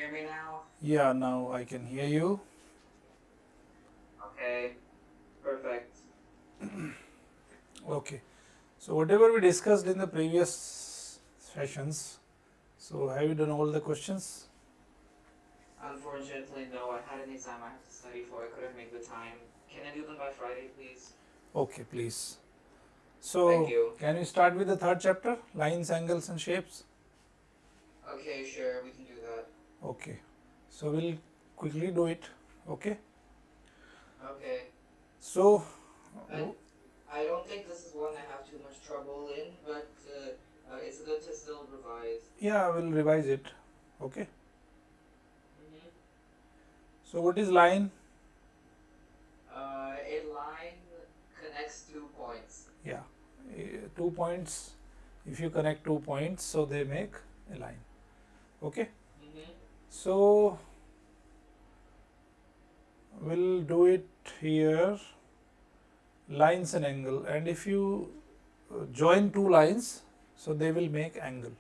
hear me now? Yeah, now I can hear you. Okay, perfect. Okay. So whatever we discussed in the previous sessions, so have you done all the questions? Unfortunately, no, I had an exam I have to study for. I couldn't make the time. Can I do them by Friday, please? Okay, please. Thank So you. can we start with the third chapter, lines, angles and shapes? Okay, sure, we can do that. Okay. So we'll quickly do it. Okay. Okay. So I, I don't think this is one I have too much trouble in, but it's good to still revise. yeah, I will revise it. Okay. Mm-hmm. So what is line? A line connects 2 points. Yeah. 2 points. If you connect 2 points, so they make a line. Okay. Mm-hmm. So we'll do it here, lines and angle, and if you join two lines, so they will make angle.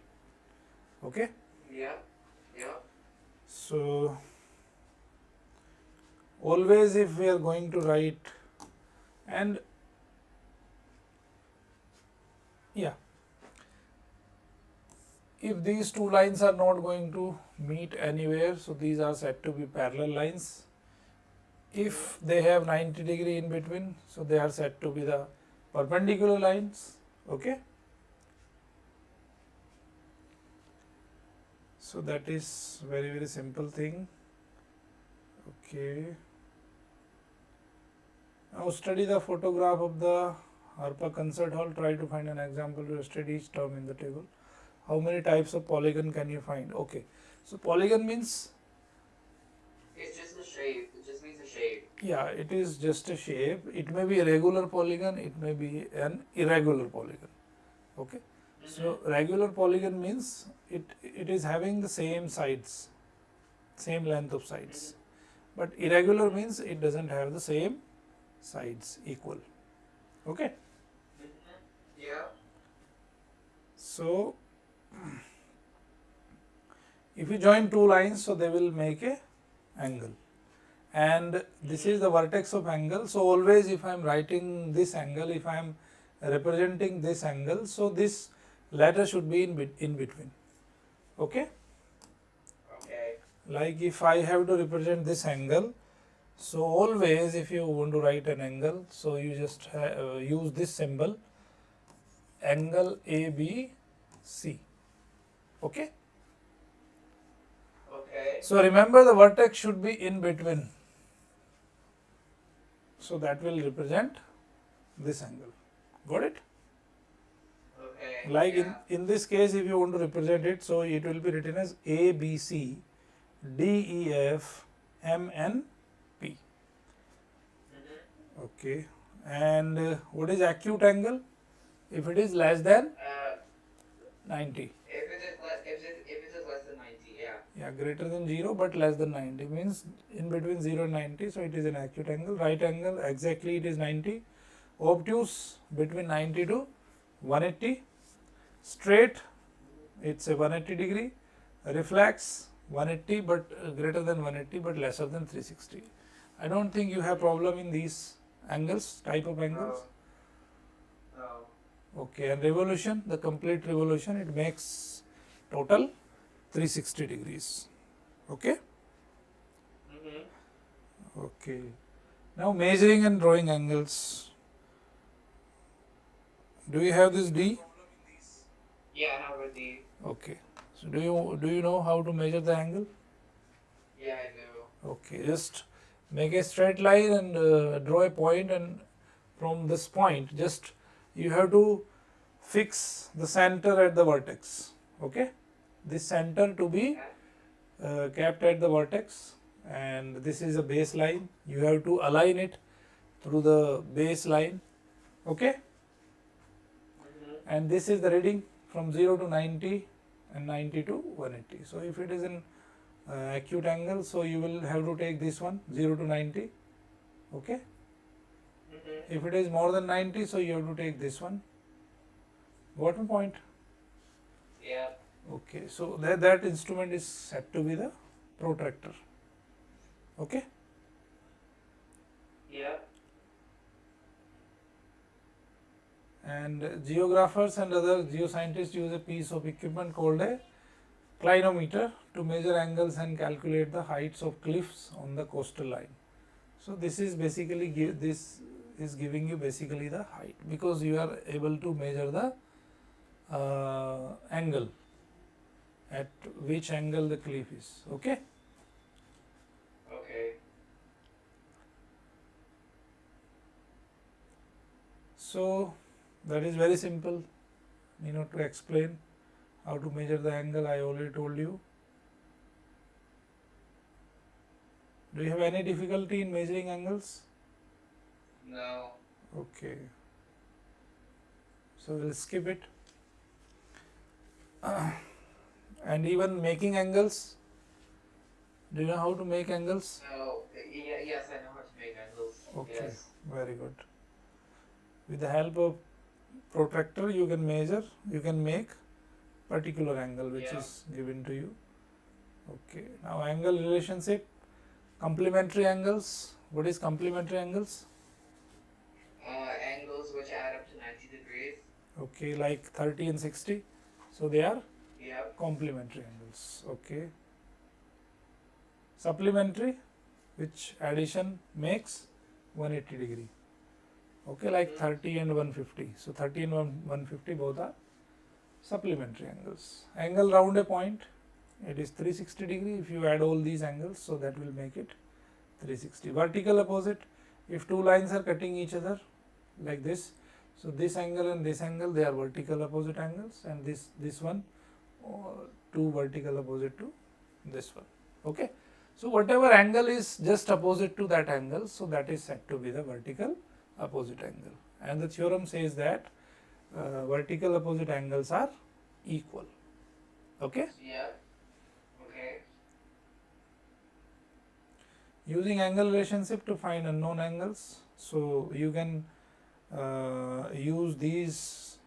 Okay. Yeah, yeah. So always if we are going to write, and yeah, if these two lines are not going to meet anywhere, so these are said to be parallel lines. If they have 90 degree in between, so they are said to be the perpendicular lines. Okay. So that is very simple thing. Okay. Now study the photograph of the Harpa concert hall. Try to find an example to illustrate each term in the table. How many types of polygon can you find? Okay. So polygon means, It's just a shape. It just means a shape. yeah, it is just a shape. It may be a regular polygon, it may be an irregular polygon. Okay. So regular polygon means it is having the same sides, same length of sides. But irregular means it doesn't have the same sides equal. Okay. Yeah. So if you join two lines, so they will make a angle, and this is the vertex of angle. So always if I am writing this angle, if I am representing this angle, so this letter should be in between. Okay. Okay. Like if I have to represent this angle, so always if you want to write an angle, so you just use this symbol, angle ABC. Okay. Okay. So remember the vertex should be in between. So that will represent this angle. Got it? Okay. Like yeah. in this case, if you want to represent it, so it will be written as ABC, DEF, MNP. Okay. And what is acute angle? If it is less than 90. If it is less than 90, yeah. Yeah, greater than 0 but less than 90 means in between 0 and 90, so it is an acute angle. Right angle, exactly it is 90. Obtuse, between 90 to 180. Straight, it's a 180 degree. Reflex, 180 but greater than 180 but lesser than 360. I don't think you have problem in these angles, type of angles. No. Okay, and revolution, the complete revolution, it makes total 360 degrees. Okay. Okay. Now measuring and drawing angles. Do you have this D? Yeah, I have a D. Okay. So do you know how to measure the angle? Yeah, I do. Okay. Just make a straight line and draw a point, and from this point, just you have to fix the center at the vertex. Okay. This center to be kept at the vertex, and this is a baseline. You have to align it through the baseline. Okay. And this is the reading from 0 to 90 and 90 to 180. So if it is an acute angle, so you will have to take this one, 0 to 90. Okay. If it is more than 90, so you have to take this one. Got my point? Yeah. Okay. So that instrument is said to be the protractor. Okay. Yeah. And geographers and other geoscientists use a piece of equipment called a clinometer to measure angles and calculate the heights of cliffs on the coastal line. So this is basically giving you basically the height, because you are able to measure the angle, at which angle the cliff is. Okay. Okay. So that is very simple, to explain how to measure the angle. I already told you. Do you have any difficulty in measuring angles? No. Okay. So we'll skip it. And even making angles. Do you know how to make angles? No. Yes, I know how to make angles. Okay. Yes. Very good. With the help of protractor, you can make particular angle which is given to you. Okay. Now angle relationship, complementary angles. What is complementary angles? Angles which add up to 90 degrees. Okay, like 30 and 60. So they are Yep. complementary angles. Okay. Supplementary, which addition makes 180 degree. Okay, like 30 and 150. So 30 and 150 both are supplementary angles. Angle round a point, it is 360 degree. If you add all these angles, so that will make it 360. Vertical opposite, if two lines are cutting each other like this, so this angle and this angle, they are vertical opposite angles, and this one, two vertical opposite to this one. Okay. So whatever angle is just opposite to that angle, so that is said to be the vertical opposite angle. And the theorem says that vertical opposite angles are equal. Okay. Yeah. Okay. Using angle relationship to find unknown angles, so you can use these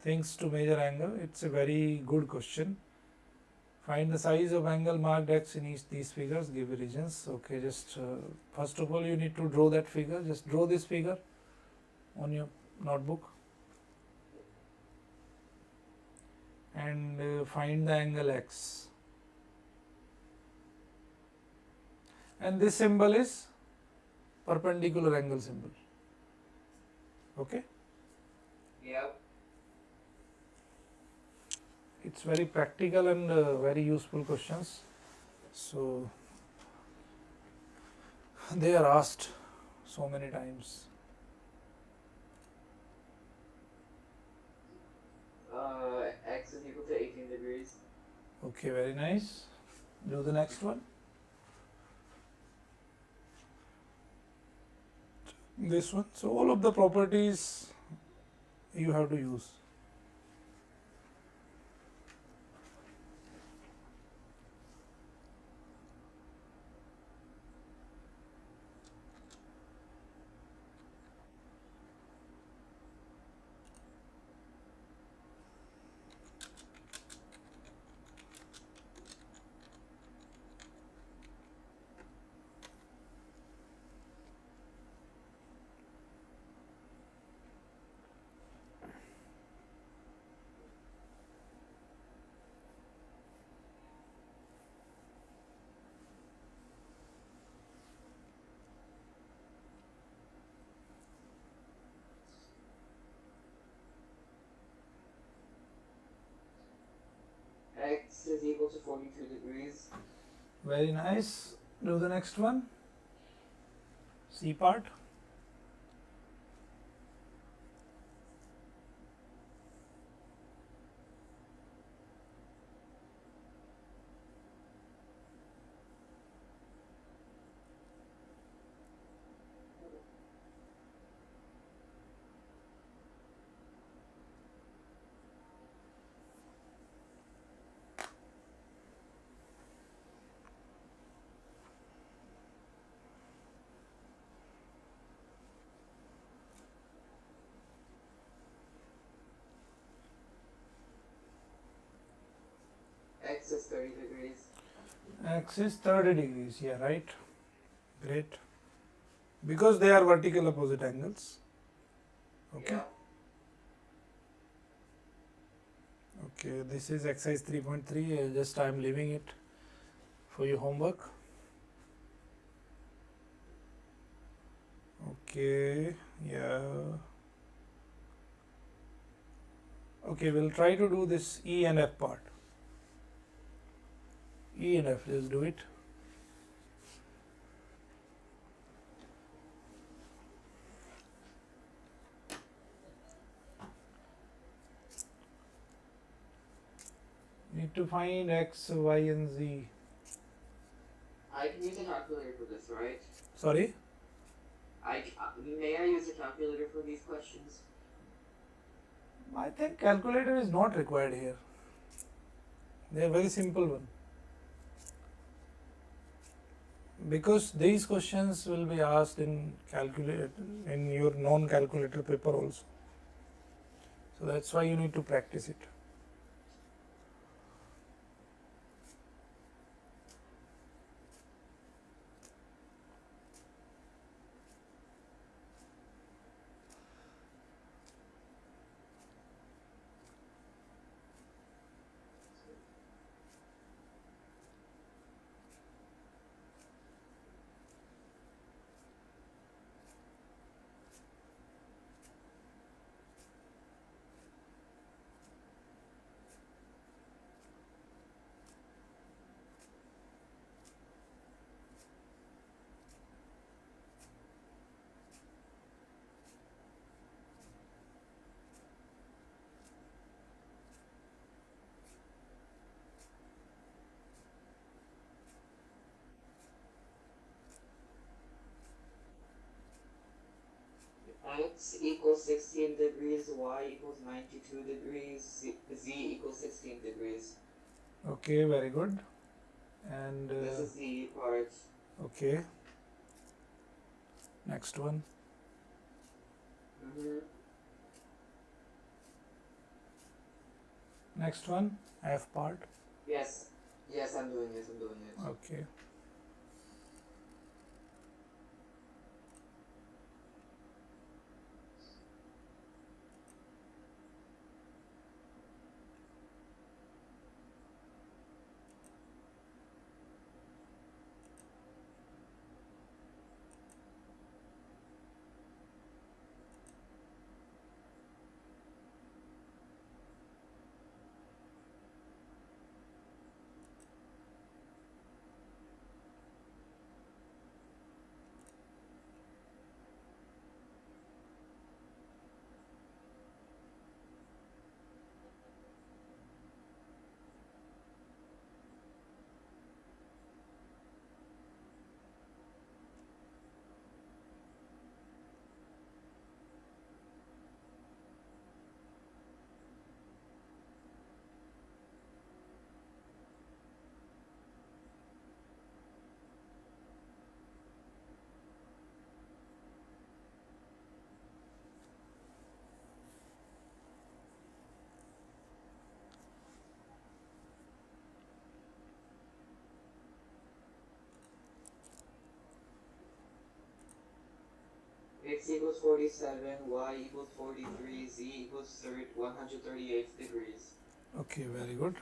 things to measure angle. It's a very good question. Find the size of angle marked X in each these figures, give regions. Okay, just first of all you need to draw that figure. Just draw this figure on your notebook and find the angle X. And this symbol is perpendicular angle symbol. Okay. Yep. It's very practical and very useful questions. So they are asked so many times. X is equal to 18 degrees. Okay, very nice. Do the next one. This one. So all of the properties you have to use. X is equal to 42 degrees. Very nice. Do the next one. C part. X is 30 degrees. X is 30 degrees. Yeah, right. Great. Because they are vertical opposite angles. Okay. Yeah. Okay, this is exercise 3.3. Just I am leaving it for your homework. Okay, yeah. Okay, we'll try to do this E and F part. E and F, just do it. Need to find X, Y and Z. I can use a calculator for this, right? Sorry? May I use a calculator for these questions? I think calculator is not required here. They are very simple one. Because these questions will be asked in your non-calculator paper also. So that's why you need to practice it. X equals 16 degrees, Y equals 92 degrees, Z equals 16 degrees. Okay, very good. And this is the part. okay. Next one. Next one, F part. Yes. Yes, I'm doing it. Okay. X equals 47, Y equals 43, Z equals 138 degrees. Okay, very good.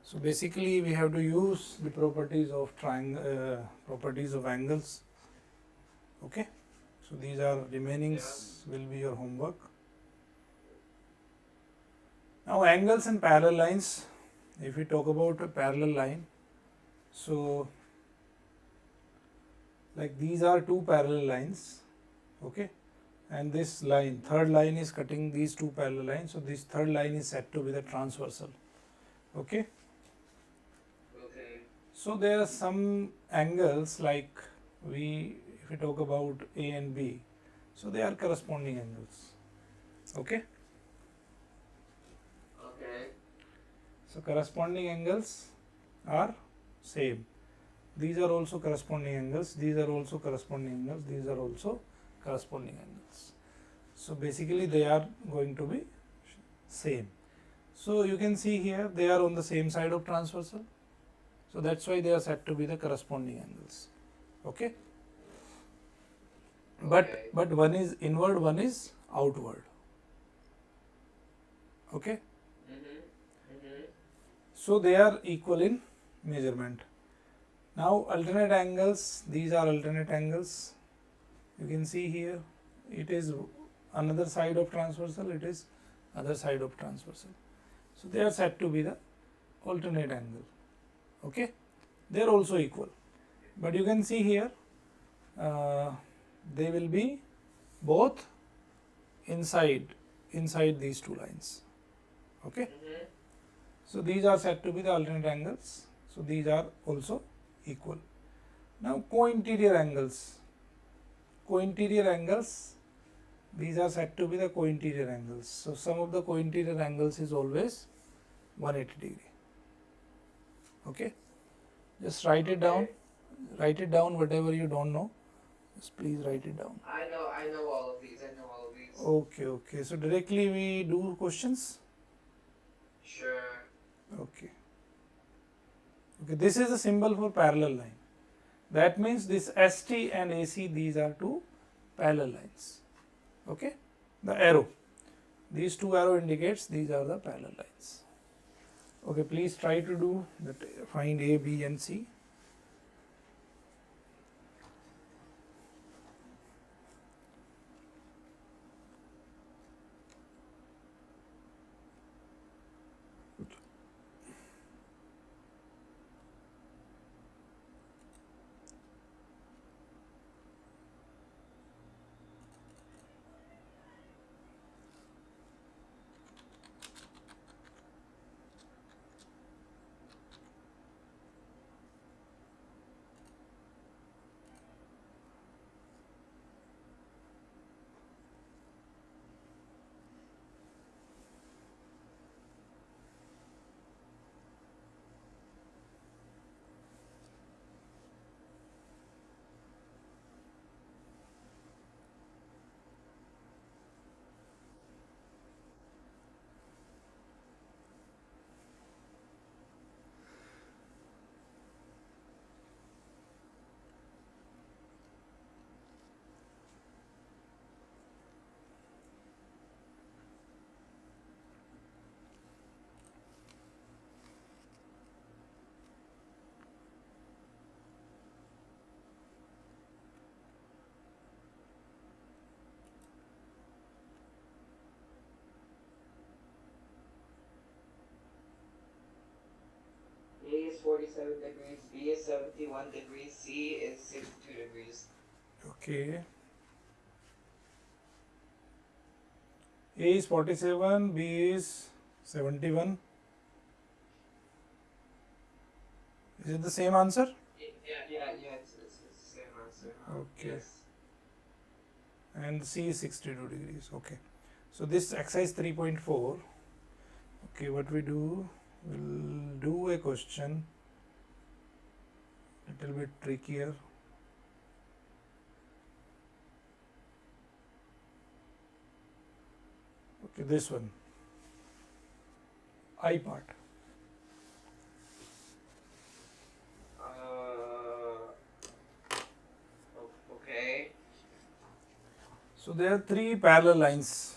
So basically we have to use the properties of properties of angles. Okay. So these are remainings will be your homework. Now angles and parallel lines. If we talk about a parallel line, so like these are two parallel lines. Okay, and this line, third line is cutting these two parallel lines, so this third line is said to be the transversal. Okay, so there are some angles like if we talk about A and B, so they are corresponding angles. Okay, so corresponding angles are same. These are also corresponding angles, these are also corresponding angles, these are also corresponding angles. So basically they are going to be same. So you can see here they are on the same side of transversal. So that's why they are said to be the corresponding angles. Okay. Okay. But one is inward, one is outward. Okay. So they are equal in measurement. Now alternate angles, these are alternate angles. You can see here it is another side of transversal, it is other side of transversal. So they are said to be the alternate angle. Okay, they are also equal. But you can see here they will be both inside these two lines. Okay. So these are said to be the alternate angles. So these are also equal. Now co-interior angles. Co-interior angles, these are said to be the co-interior angles. So sum of the co-interior angles is always 180 degree. Okay. Just write it down. Write it down, whatever you don't know. Just please write it down. I know all of these. I know all of these. Okay. So directly we do questions. Sure. Okay. This is a symbol for parallel line. That means this ST and AC, these are two parallel lines. Okay. The arrow. These two arrow indicates these are the parallel lines. Okay. Please try to do that. Find A, B and C. A is 47 degrees, B is 71 degrees, C is 62 degrees. Okay. A is 47, B is 71. Is it the same answer? Yeah, it's the same answer. Okay. Yes. And C is 62 degrees. Okay. So this exercise 3.4. Okay, what we do, we'll do a question little bit trickier. Okay, this one, I part. Okay. So there are three parallel lines.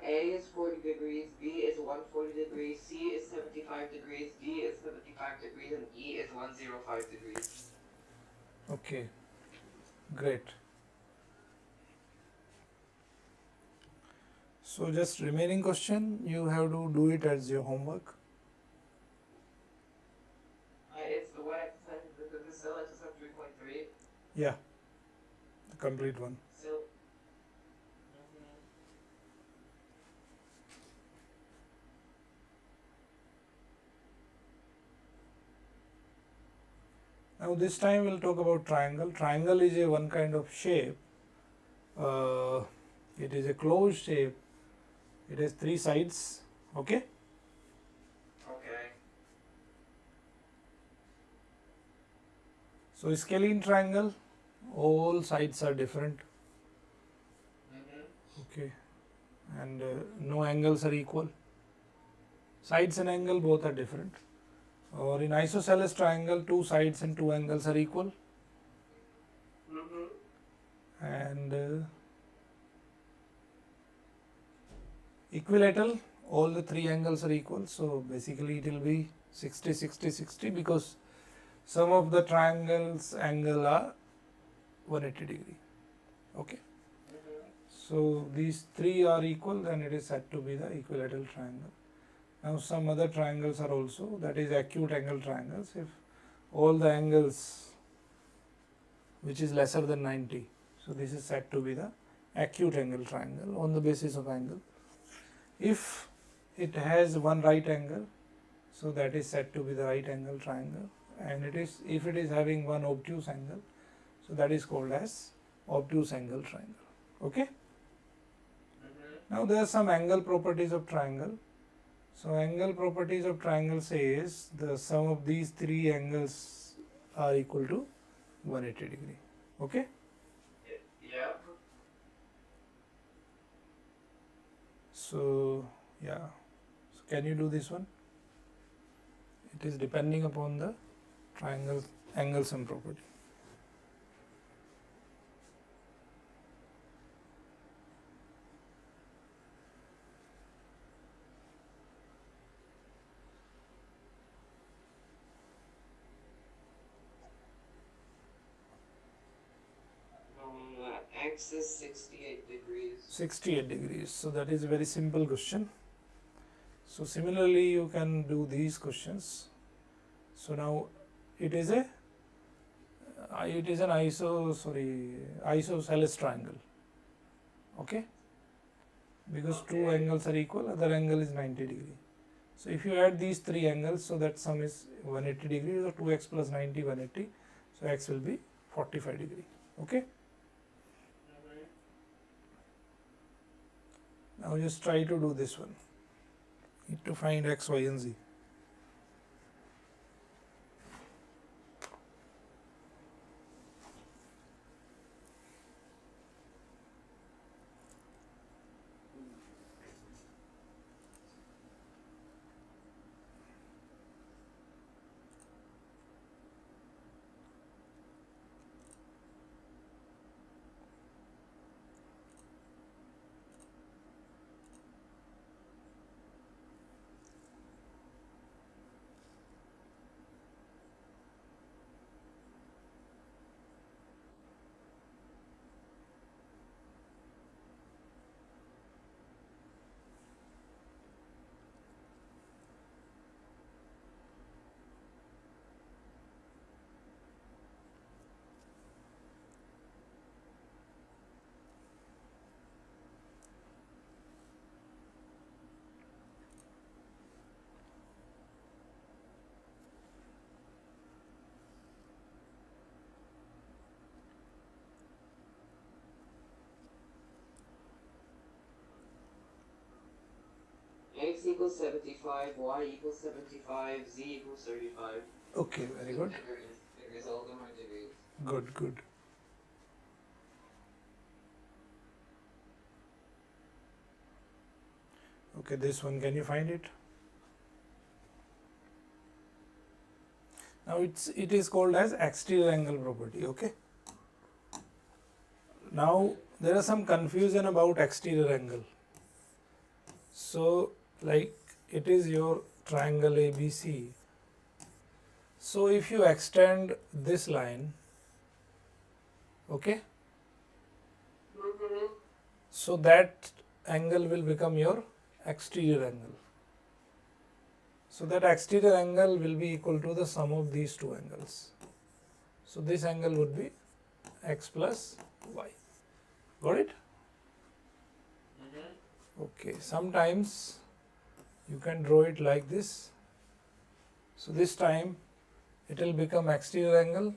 A is 40 degrees, B is 140 degrees, C is 75 degrees, D is 75 degrees, and E is 105 degrees. Okay, great. So just remaining question, you have to do it as your homework. It's the one exercise, the cell exercise 3.3. Yeah, the complete one. So, Now this time we'll talk about triangle. Triangle is a one kind of shape. It is a closed shape. It has three sides. Okay. okay. So scalene triangle, all sides are different. Okay, and no angles are equal. Sides and angle both are different. Or in isosceles triangle, two sides and two angles are equal. And equilateral, all the three angles are equal. So basically it will be 60, 60, 60 because some of the triangles angle are 180 degree. Okay. So these three are equal, then it is said to be the equilateral triangle. Now some other triangles are also, that is acute angle triangles. If all the angles which is lesser than 90, so this is said to be the acute angle triangle on the basis of angle. If it has one right angle, so that is said to be the right angle triangle, and it is, if it is having one obtuse angle, so that is called as obtuse angle triangle. Okay. Now there are some angle properties of triangle. So angle properties of triangle says the sum of these three angles are equal to 180 degree. Okay. Yeah. So yeah. So can you do this one? It is depending upon the triangle angle sum property. X is 68 degrees. 68 degrees. So that is a very simple question. So similarly you can do these questions. So now it is an isosceles triangle. Okay, because two angles are equal, other angle is 90 degree. So if you add these three angles, so that sum is 180 degree, so 2x plus 90, 180. So x will be 45 degree. Okay. Now just try to do this one. Need to find x, y and z. X equals 75, Y equals 75, Z equals 35. Okay, very good. Degrees, all of them are degrees. Good, good. Okay, this one, can you find it? Now it is called as exterior angle property. Okay. Now there is some confusion about exterior angle. So like it is your triangle ABC. So if you extend this line, okay, Mm-hmm. so that angle will become your exterior angle. So that exterior angle will be equal to the sum of these two angles. So this angle would be x plus y. Got it? Mm-hmm. Okay. Sometimes you can draw it like this. So this time it will become exterior angle.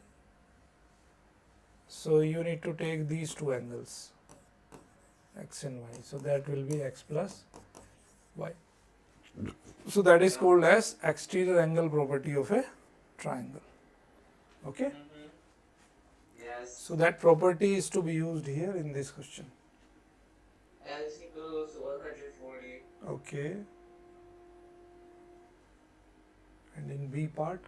So you need to take these two angles, x and y. So that will be x plus y. So that is called as exterior angle property of a triangle. Okay. Mm-hmm. Yes. So that property is to be used here in this question. X equals 140. Okay. And in B part,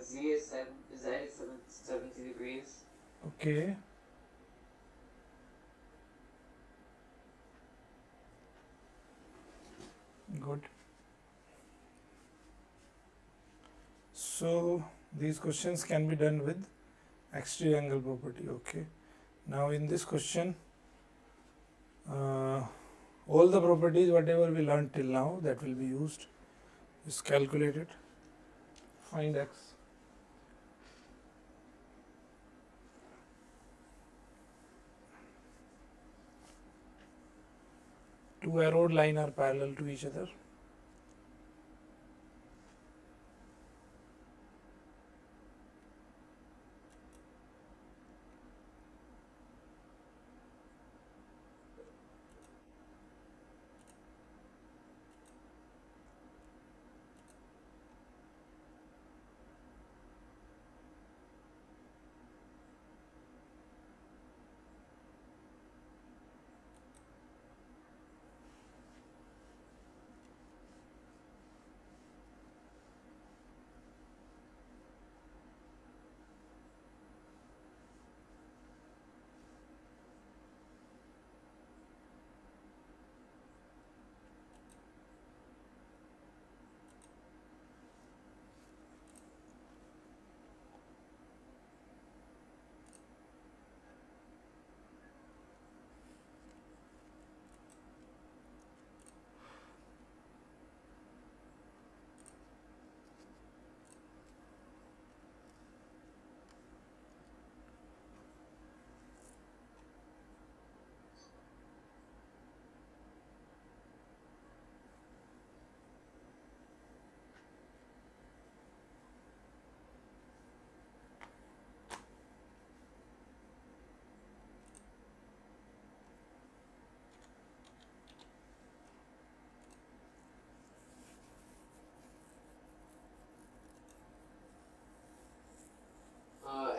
Z is 70 degrees. okay. Good. So these questions can be done with exterior angle property. Okay. Now in this question, all the properties whatever we learned till now that will be used. Is calculate it. Find x. Two arrowed line are parallel to each other.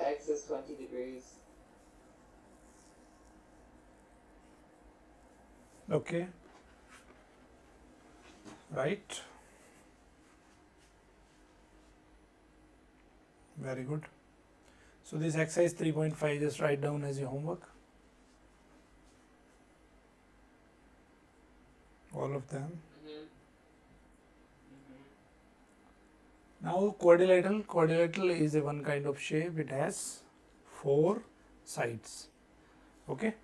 X is 20 degrees. Okay. Right. Very good. So this exercise 3.5 just write down as your homework. All of them. Mm-hmm. Mm-hmm. Now quadrilateral. Quadrilateral is a one kind of shape. It has four sides. Okay.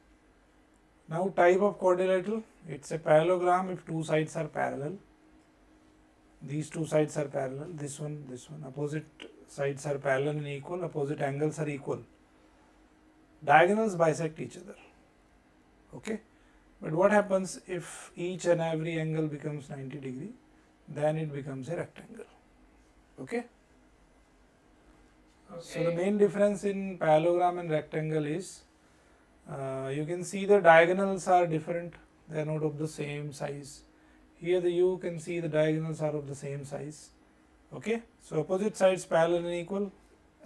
Now type of quadrilateral. It's a parallelogram if two sides are parallel. These two sides are parallel. This one. Opposite sides are parallel and equal. Opposite angles are equal. Diagonals bisect each other. Okay. But what happens if each and every angle becomes 90 degree? Then it becomes a rectangle. Okay. So the main difference in parallelogram and rectangle is You can see the diagonals are different, they are not of the same size. Here you can see the diagonals are of the same size. Okay, so opposite sides parallel and equal,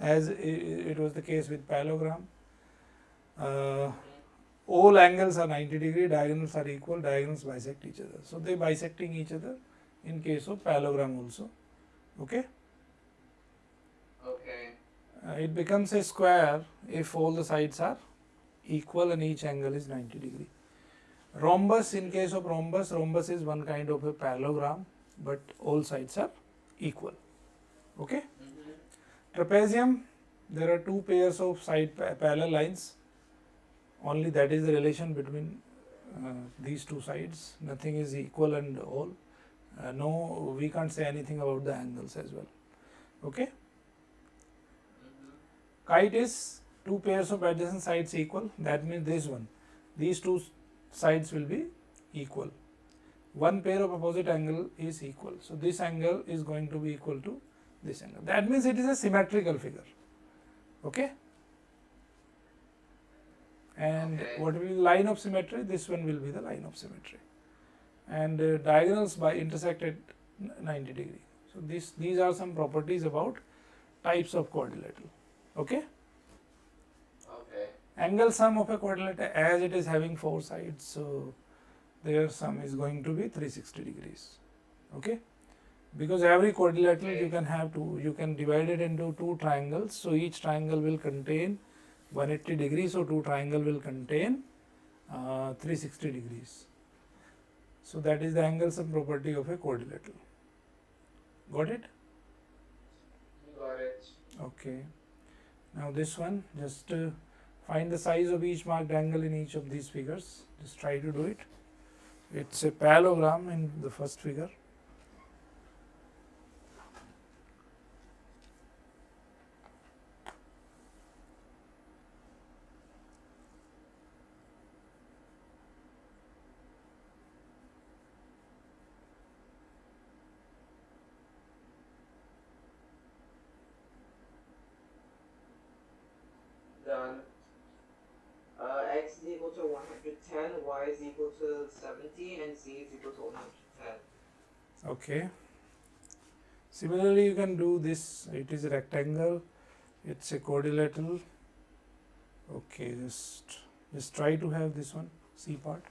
as it was the case with parallelogram. All angles are 90 degree, diagonals are equal, diagonals bisect each other. So they bisecting each other in case of parallelogram also. Okay. Okay. It becomes a square if all the sides are equal and each angle is 90 degree. Rhombus, in case of rhombus, rhombus is one kind of a parallelogram, but all sides are equal. Okay. Trapezium, there are two pairs of side parallel lines. Only that is the relation between these two sides. Nothing is equal and all. No, we can't say anything about the angles as well. Okay. Kite is two pairs of adjacent sides equal. That means this one. These two sides will be equal. One pair of opposite angle is equal. So this angle is going to be equal to this angle. That means it is a symmetrical figure. Okay. And what will be the line of symmetry? This one will be the line of symmetry. And diagonals by intersect at 90 degree. So these are some properties about types of quadrilateral. Okay. Angle sum of a quadrilateral, as it is having four sides, so their sum is going to be 360 degrees. Okay. Because every quadrilateral you can have you can divide it into two triangles. So each triangle will contain 180 degrees. So two triangle will contain 360 degrees. So that is the angle sum property of a quadrilateral. Got it? Got it. Okay. Now this one, just find the size of each marked angle in each of these figures. Just try to do it. It's a parallelogram in the first figure. Done. X is equal to 110, Y is equal to 70, and Z is equal to 110. Okay. Similarly, you can do this. It is a rectangle. It's a quadrilateral. Okay, just try to have this one C part.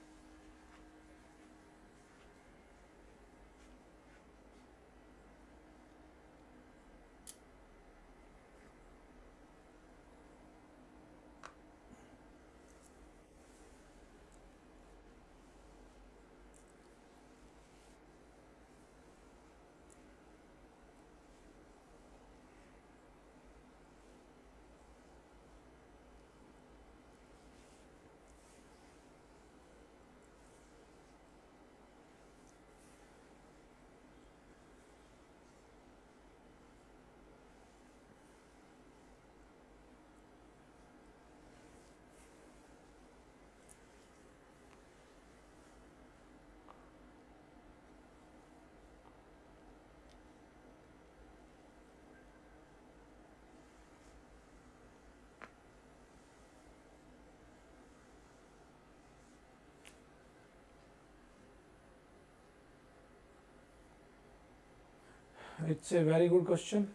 It's a very good question.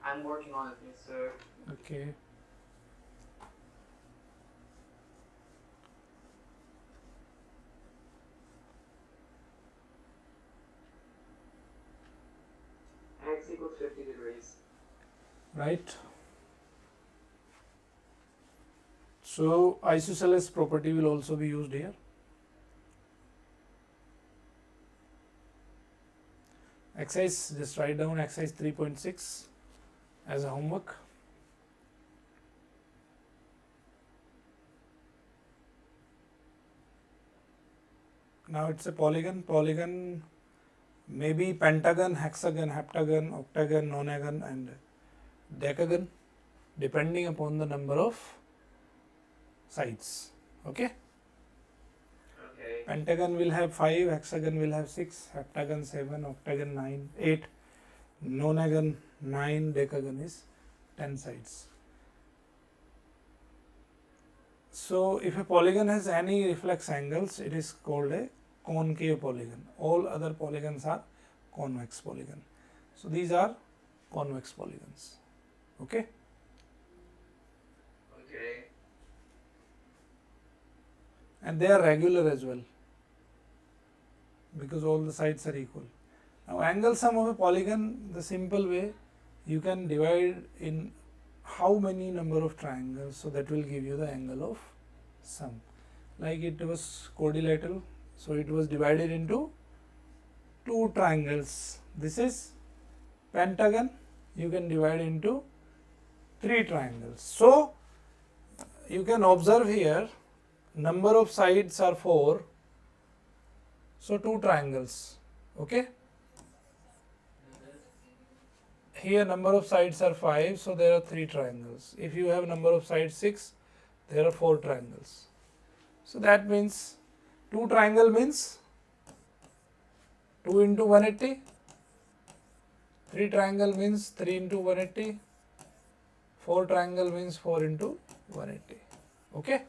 I'm working on it, yes, sir. Okay. X equals 50 degrees. Right. So isosceles property will also be used here. Exercise, just write down exercise 3.6 as a homework. Now it's a polygon. Polygon may be pentagon, hexagon, heptagon, octagon, nonagon and decagon, depending upon the number of sides. Okay. Pentagon will have 5, hexagon will have 6, heptagon 7, octagon 9, 8, nonagon 9, decagon is 10 sides. So if a polygon has any reflex angles, it is called a concave polygon. All other polygons are convex polygon. So these are convex polygons. Okay. Okay. And they are regular as well, because all the sides are equal. Now angle sum of a polygon, the simple way, you can divide in how many number of triangles, so that will give you the angle of sum. Like it was quadrilateral, so it was divided into two triangles. This is pentagon, you can divide into three triangles. So you can observe here, number of sides are 4, so two triangles. Okay. Here number of sides are 5, so there are 3 triangles. If you have number of sides 6, there are 4 triangles. So that means 2 triangle means 2 into 180, 3 triangle means 3 into 180, 4 triangle means 4 into 180. Okay.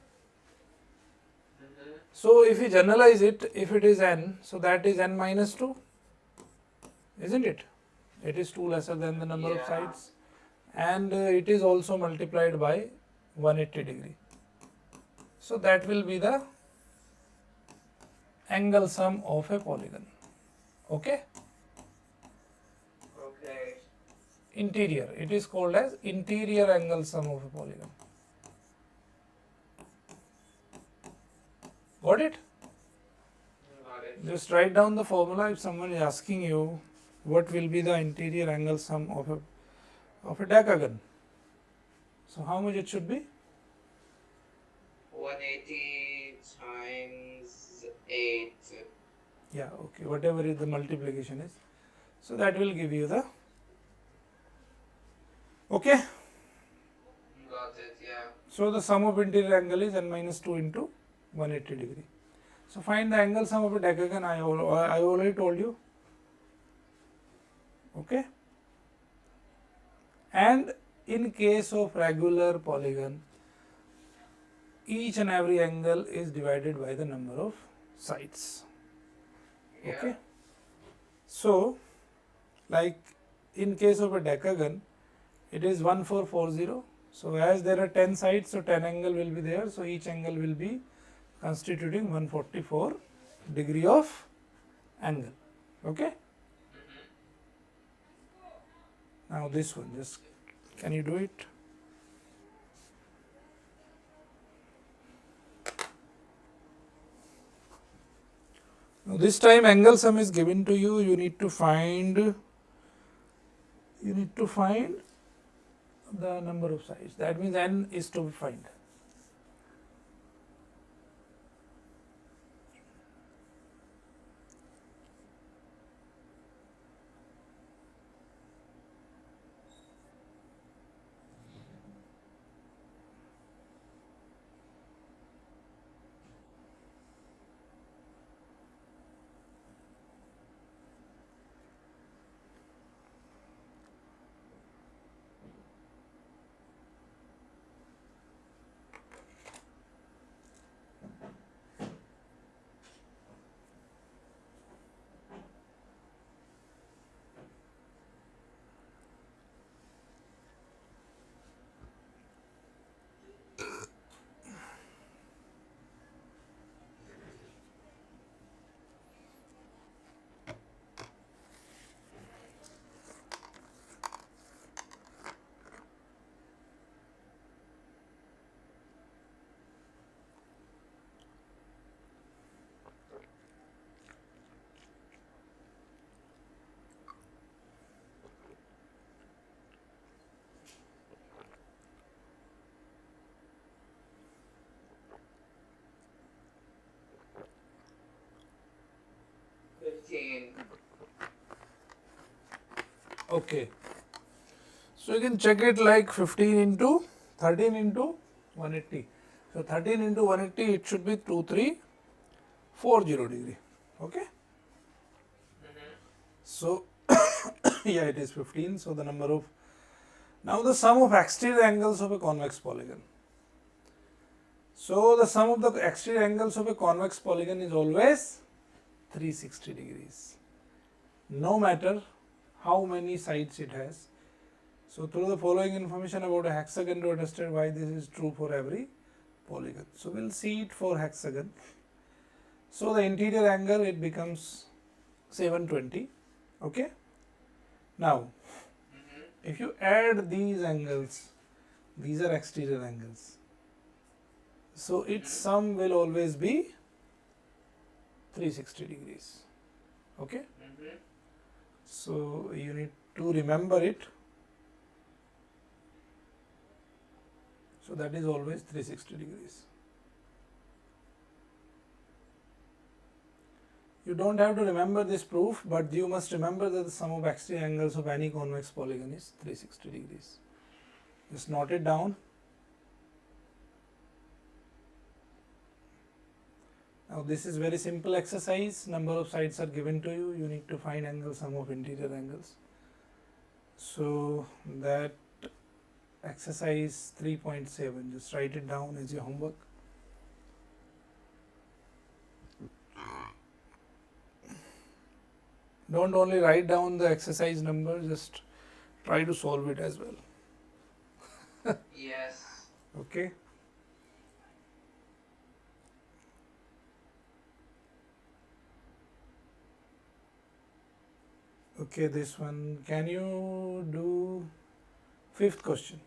So if we generalize it, if it is n, so that is n minus 2, isn't it? It is 2 lesser than the number of sides, and it is also multiplied by 180 degree. So that will be the angle sum of a polygon. Okay. Okay. Interior, it is called as interior angle sum of a polygon. Got it? Got it. Just write down the formula if someone is asking you what will be the interior angle sum of a decagon. So how much it should be? 180 times 8. Yeah, okay, whatever is the multiplication is. So that will give you the, okay. Got it, yeah. So the sum of interior angle is n minus 2 into 180 degree. So find the angle sum of a decagon. I already told you. Okay. And in case of regular polygon, each and every angle is divided by the number of sides. Yeah. Okay. So like in case of a decagon, it is 1440. So as there are 10 sides, so 10 angle will be there. So each angle will be constituting 144 degree of angle. Okay. Now this one, just can you do it? Now this time angle sum is given to you. You need to find the number of sides. That means n is to be find. Okay. So you can check it like 15 into 13 into 180. So 13 into 180, it should be 2340 degree. Okay. So yeah, it is 15. So the number of, now the sum of exterior angles of a convex polygon. So the sum of the exterior angles of a convex polygon is always 360 degrees, no matter how many sides it has. So through the following information about a hexagon to understand why this is true for every polygon. So we'll see it for hexagon. So the interior angle, it becomes 720. Okay. Now if you add these angles, these are exterior angles, so its sum will always be 360 degrees. Okay. So you need to remember it. So that is always 360 degrees. You don't have to remember this proof, but you must remember that the sum of exterior angles of any convex polygon is 360 degrees. Just note it down. Now this is very simple exercise. Number of sides are given to you. You need to find angle sum of interior angles. So that exercise 3.7, just write it down as your homework. Don't only write down the exercise number, just try to solve it as well. Yes. Okay. Okay, this one, can you do 5th question?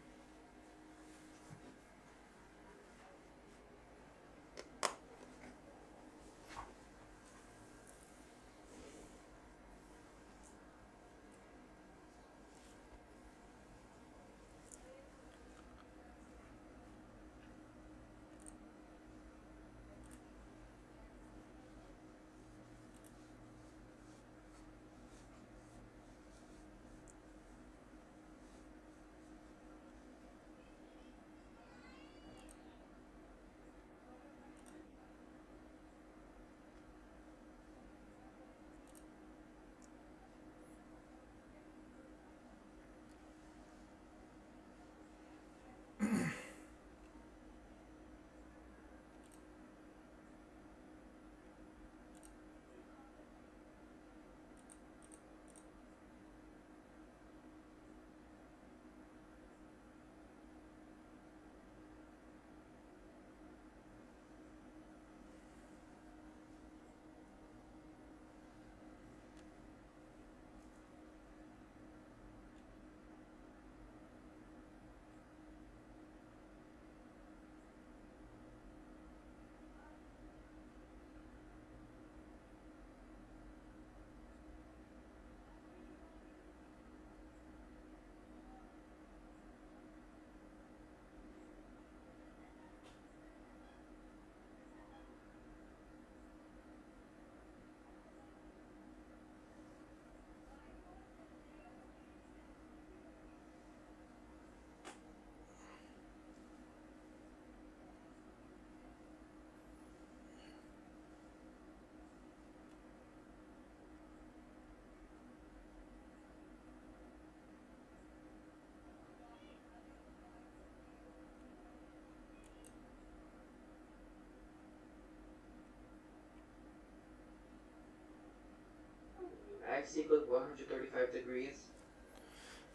X equals 135 degrees.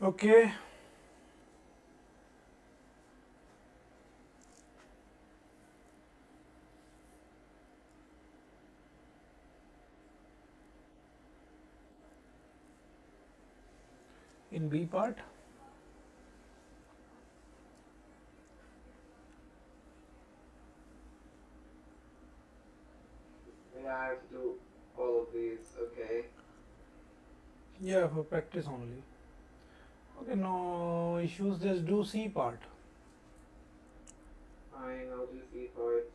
Okay. In B part, Yeah, I have to do all of these. Okay. yeah, for practice only. Okay, no issues, just do C part. Fine, I'll do C part.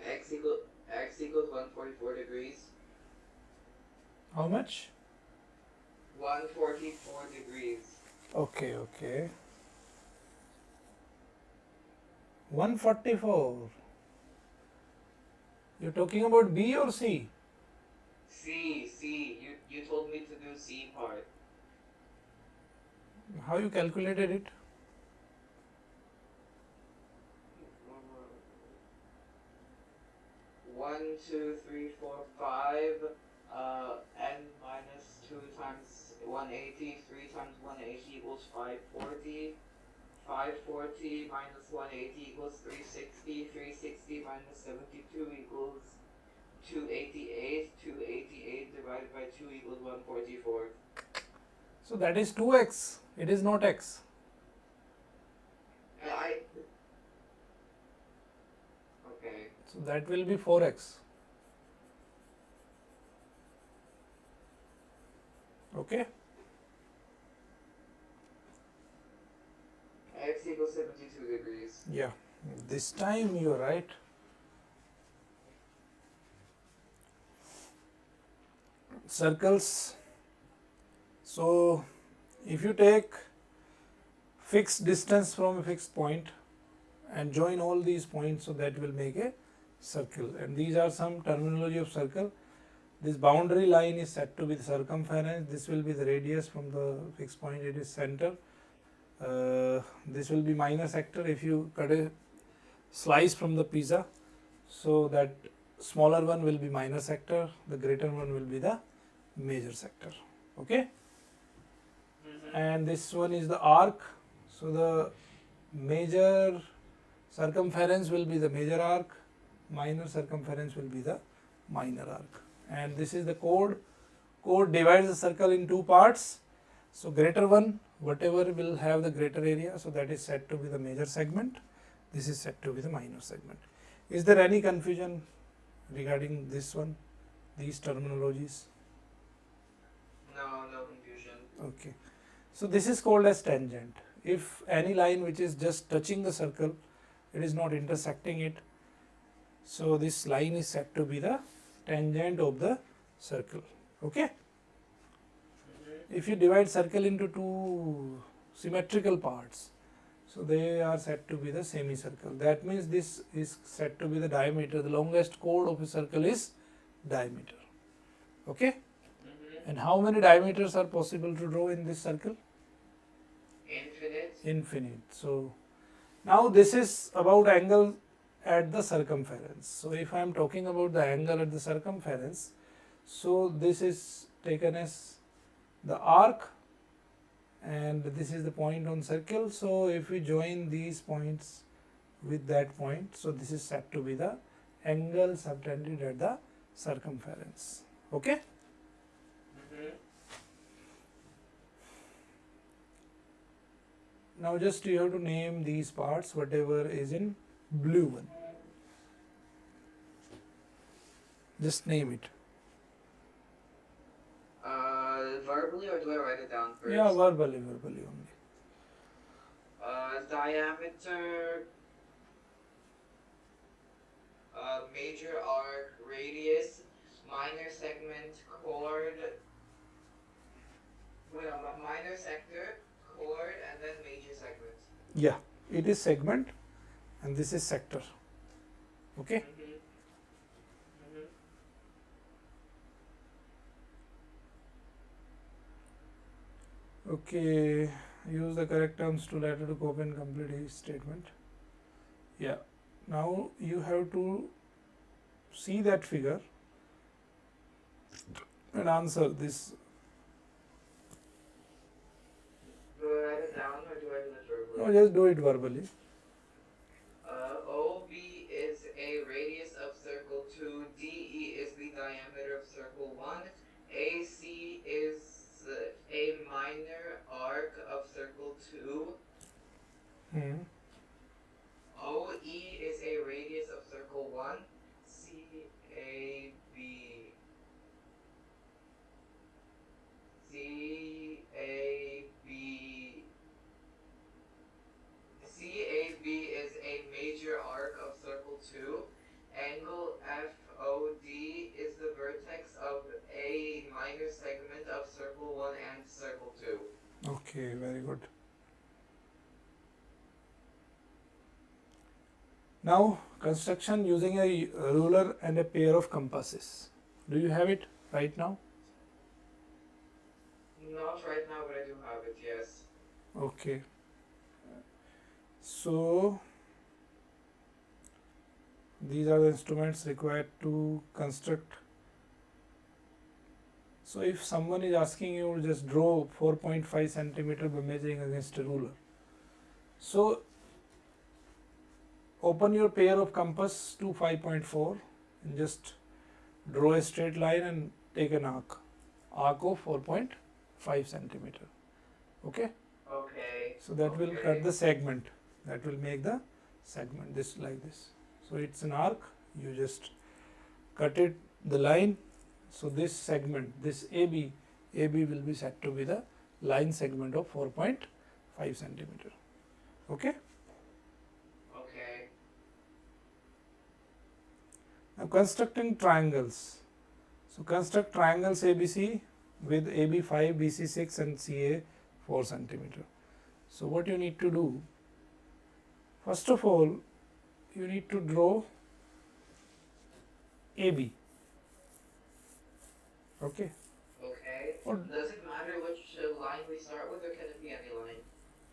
x equals 144 degrees. How much? 144 degrees. Okay, okay. 144. You're talking about B or C? C. You told me to do C part. How you calculated it? 1, 2, 3, 4, 5. N minus 2 times 180. 3 times 180 equals 540. 540 minus 180 equals 360. 360 minus 72 equals 288. 288 divided by 2 equals 144. So that is 2x. It is not x. Okay. So that will be 4x. Okay. X equals 72 degrees. Yeah. This time you are right. Circles. So if you take fixed distance from a fixed point and join all these points, so that will make a circle. And these are some terminology of circle. This boundary line is said to be the circumference. This will be the radius from the fixed point. It is center. This will be minor sector if you cut a slice from the pizza. So that smaller one will be minor sector. The greater one will be the major sector. Okay. And this one is the arc. So the major circumference will be the major arc. Minor circumference will be the minor arc. And this is the chord. Chord divides the circle in two parts. So greater one, whatever will have the greater area, so that is said to be the major segment. This is said to be the minor segment. Is there any confusion regarding this one, these terminologies? No confusion. Okay. So this is called as tangent. If any line which is just touching the circle, it is not intersecting it. So this line is said to be the tangent of the circle. Okay. If you divide circle into two symmetrical parts, so they are said to be the semicircle. That means this is said to be the diameter. The longest chord of a circle is diameter. Okay. And how many diameters are possible to draw in this circle? Infinite. Infinite. So now this is about angle at the circumference. So if I am talking about the angle at the circumference, so this is taken as the arc and this is the point on circle. So if we join these points with that point, so this is said to be the angle subtended at the circumference. Okay. Now just you have to name these parts, whatever is in blue one. Just name it. Verbally, or do I write it down first? Yeah, verbally only. Diameter, major arc, radius, minor segment, chord, minor sector, chord, and then major segment. Yeah, it is segment and this is sector. Okay. Okay, use the correct terms to letter to copy and complete each statement. Yeah, now you have to see that figure and answer this. Do I write it down or do I do it verbally? No, just do it verbally. OB is a radius of circle 2, DE is the diameter of circle 1, AC is a minor arc of circle 2, OE is a radius of circle 1, CAB is a major arc of circle 2, angle Now construction using a ruler and a pair of compasses. Do you have it right now? Not right now, but I do have it, yes. Okay. So these are the instruments required to construct. So if someone is asking you to just draw 4.5 centimeter by measuring against a ruler. So open your pair of compass to 5.4 and just draw a straight line and take an arc of 4.5 centimeter. Okay. Okay. So that will cut the segment. That will make the segment this like this. So it's an arc. You just cut it the line. So this segment, this AB will be set to be the line segment of 4.5 centimeter. Okay. Okay. Now constructing triangles. So construct triangles ABC with AB 5, BC 6 and CA 4 centimeter. So what you need to do, first of all, you need to draw AB. Okay. Okay. Or does it matter which line we start with, or can it be any line?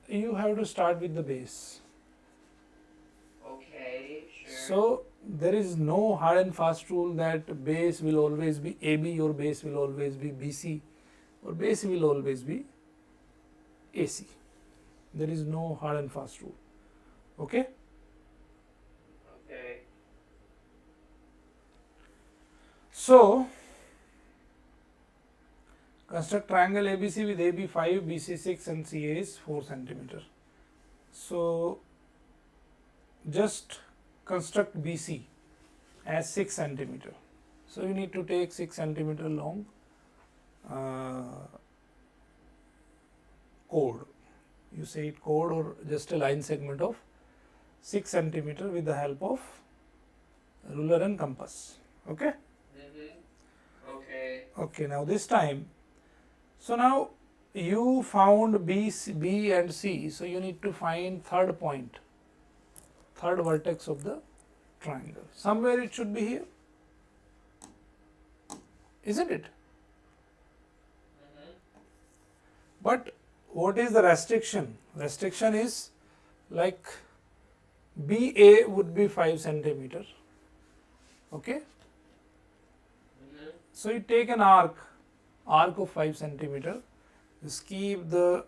You have to start with the base. Okay, sure. So there is no hard and fast rule that base will always be AB or base will always be BC or base will always be AC. There is no hard and fast rule. Okay. Okay. So construct triangle ABC with AB 5, BC 6 and CA is 4 centimeter. So just construct BC as 6 centimeter. So you need to take 6 centimeter long chord. You say it chord or just a line segment of 6 centimeter with the help of ruler and compass. Okay. Okay. Okay. Now this time, so now you found B and C. So you need to find third point, third vertex of the triangle. Somewhere it should be here, isn't it? But what is the restriction? Restriction is like BA would be 5 centimeter. Okay. So you take an arc of 5 centimeter. Just keep the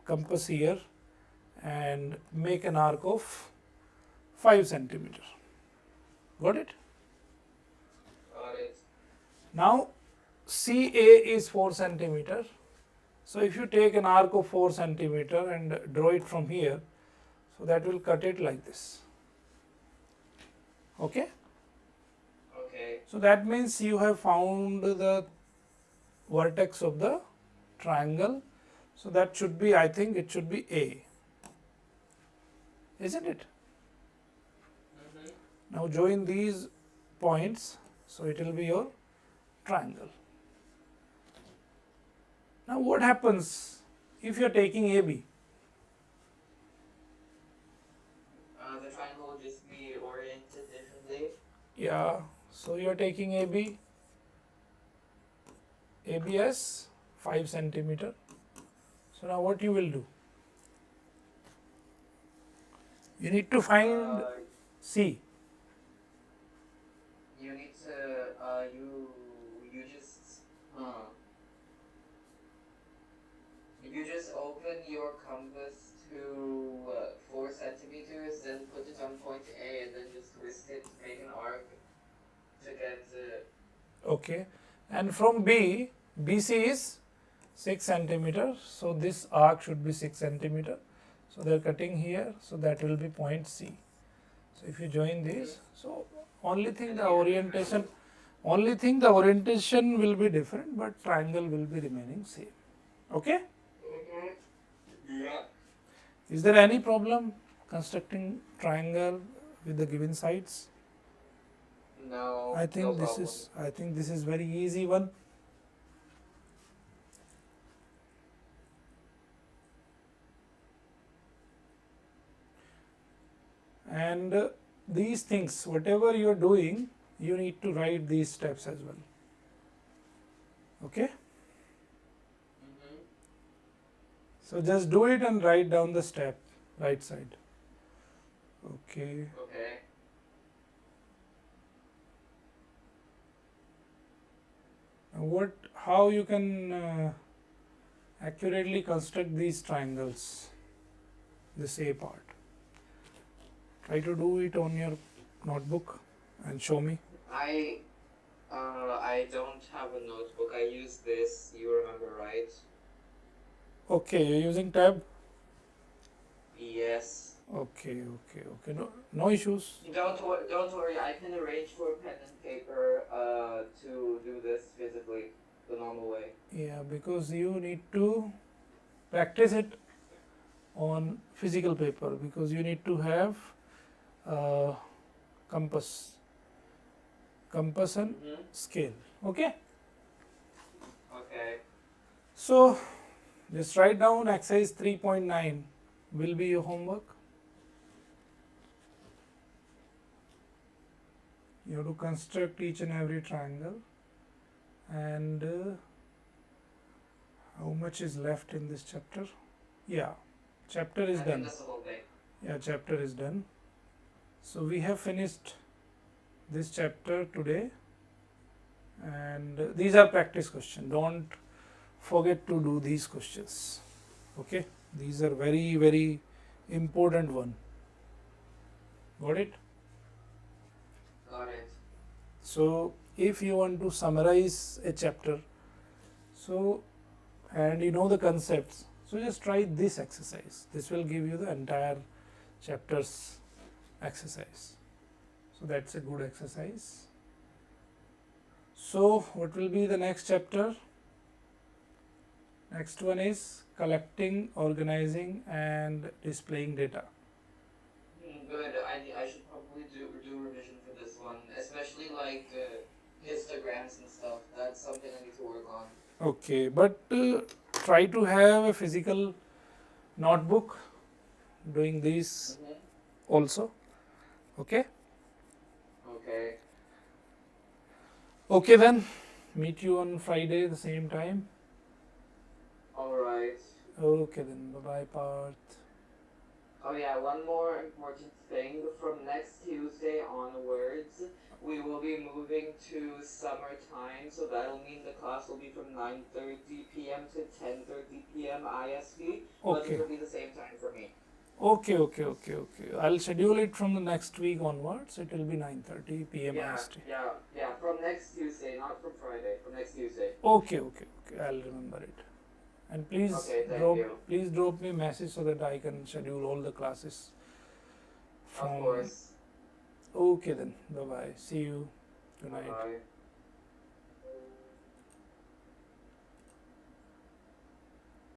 compass here and make an arc of 5 centimeter. Got it? Got it. Now CA is 4 centimeter. So if you take an arc of 4 centimeter and draw it from here, so that will cut it like this. Okay. Okay. So that means you have found the vertex of the triangle. So that should be, I think it should be A. Isn't it? Now join these points. So it will be your triangle. Now what happens if you are taking AB? The triangle will just be oriented differently. Yeah, so you are taking AB as 5 centimeter. So now what you will do? You need to find C. You need to you just open your compass to 4 centimeters, then put it on point A, and then just twist it to make an arc to get. Okay, and from B, BC is 6 centimeter. So this arc should be 6 centimeter. So they are cutting here. So that will be point C. So if you join these, so only thing the orientation will be different, but triangle will be remaining same. Okay. Yeah. Is there any problem constructing triangle with the given sides? No. I think this is very easy one. and these things, whatever you are doing, you need to write these steps as well. Okay? Mm-hmm. So just do it and write down the step, right side. Okay. Okay. Now how you can accurately construct these triangles, this A part. Try to do it on your notebook and show me. I don't have a notebook. I use this. You remember, right? Okay, you're using tab. Yes. Okay. No issues. Don't worry. I can arrange for pen and paper to do this physically, the normal way. Yeah, because you need to practice it on physical paper, because you need to have compass and Mm-hmm. scale. Okay. Okay. So just write down exercise 3.9 will be your homework. You have to construct each and every triangle, and how much is left in this chapter? Yeah, chapter is I think done. that's the whole thing. Yeah, chapter is done. So we have finished this chapter today, and these are practice questions. Don't forget to do these questions. Okay, these are very important one. Got it? Got it. So if you want to summarize a chapter, so and you know the concepts, so just try this exercise. This will give you the entire chapter's exercise. So that's a good exercise. So what will be the next chapter? Next one is collecting, organizing and displaying data. Good. I should probably do revision for this one, especially like histograms and stuff. That's something I need to work on. Okay, but try to have a physical notebook doing these Mm-hmm. also. Okay. Okay. Okay then, meet you on Friday the same time. All right. Okay then, bye bye Parth. Oh yeah, one more important thing. From next Tuesday onwards, we will be moving to summertime, so that'll mean the class will be from 9:30 p.m. to 10:30 p.m. IST, but Okay. it'll be the same time for me. Okay. I'll schedule it from the next week onwards. It will be 9:30 p.m. IST. Yeah. From next Tuesday, not from Friday. From next Tuesday. Okay. I'll remember it. And please Okay, thank you. drop me a message so that I can schedule all the classes. Of course. Okay then. Bye bye. See you. Good night. Bye.